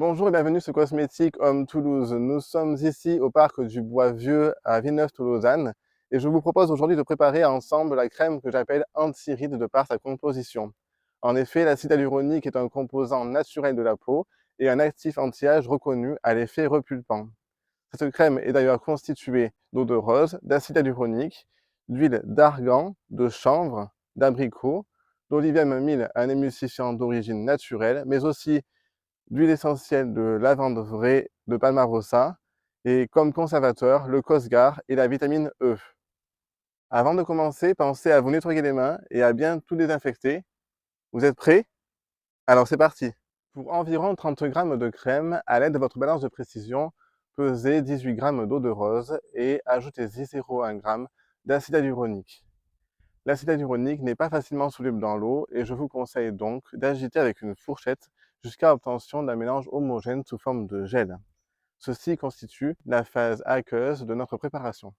Bonjour et bienvenue sur Cosmétique Homme Toulouse. Nous sommes ici au parc du Bois Vieux à Villeneuve-Tolosane et je vous propose aujourd'hui de préparer ensemble la crème que j'appelle anti-rides de par sa composition. En effet, l'acide hyaluronique est un composant naturel de la peau et un actif anti-âge reconnu à l'effet repulpant. Cette crème est d'ailleurs constituée d'eau de rose, d'acide hyaluronique, d'huile d'argan, de chanvre, d'abricot, d'olivium myrrhe, un émulsifiant d'origine naturelle, mais aussi d'huile essentielle de lavande vraie de Palmarosa et comme conservateur, le Cosgar et la vitamine E. Avant de commencer, pensez à vous nettoyer les mains et à bien tout désinfecter. Vous êtes prêts? Alors c'est parti! Pour environ 30 g de crème, à l'aide de votre balance de précision, pesez 18 g d'eau de rose et ajoutez-y 0,1 g d'acide hyaluronique. L'acide hyaluronique n'est pas facilement soluble dans l'eau et je vous conseille donc d'agiter avec une fourchette jusqu'à l'obtention d'un mélange homogène sous forme de gel. Ceci constitue la phase aqueuse de notre préparation.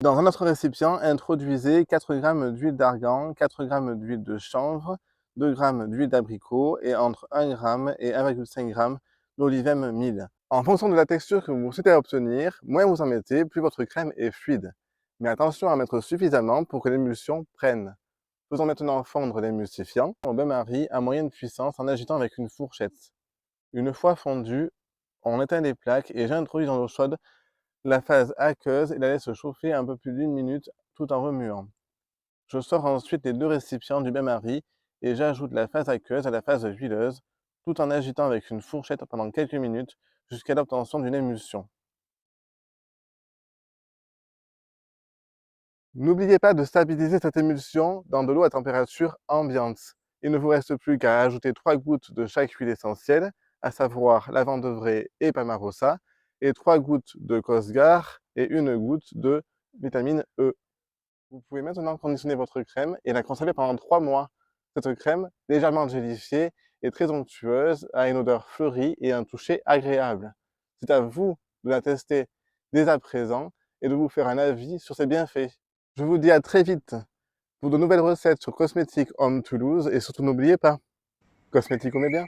Dans un autre récipient, introduisez 4 g d'huile d'argan, 4 g d'huile de chanvre, 2 g d'huile d'abricot et entre 1 g et 1,5 g d'olivium myrrhe. En fonction de la texture que vous souhaitez obtenir, moins vous en mettez, plus votre crème est fluide. Mais attention à mettre suffisamment pour que l'émulsion prenne. Faisons maintenant fondre l'émulsifiant au bain-marie à moyenne puissance en agitant avec une fourchette. Une fois fondu, on éteint les plaques et j'introduis dans l'eau chaude la phase aqueuse et la laisse chauffer un peu plus d'1 minute tout en remuant. Je sors ensuite les deux récipients du bain-marie et j'ajoute la phase aqueuse à la phase huileuse tout en agitant avec une fourchette pendant quelques minutes jusqu'à l'obtention d'une émulsion. N'oubliez pas de stabiliser cette émulsion dans de l'eau à température ambiante. Il ne vous reste plus qu'à ajouter 3 gouttes de chaque huile essentielle, à savoir lavande vraie et Palmarosa, et 3 gouttes de Cosgar et 1 goutte de vitamine E. Vous pouvez maintenant conditionner votre crème et la conserver pendant 3 mois. Cette crème, légèrement gélifiée, est très onctueuse, a une odeur fleurie et un toucher agréable. C'est à vous de la tester dès à présent et de vous faire un avis sur ses bienfaits. Je vous dis à très vite pour de nouvelles recettes sur Cosmétique Homme Toulouse et surtout n'oubliez pas, cosmétique on est bien.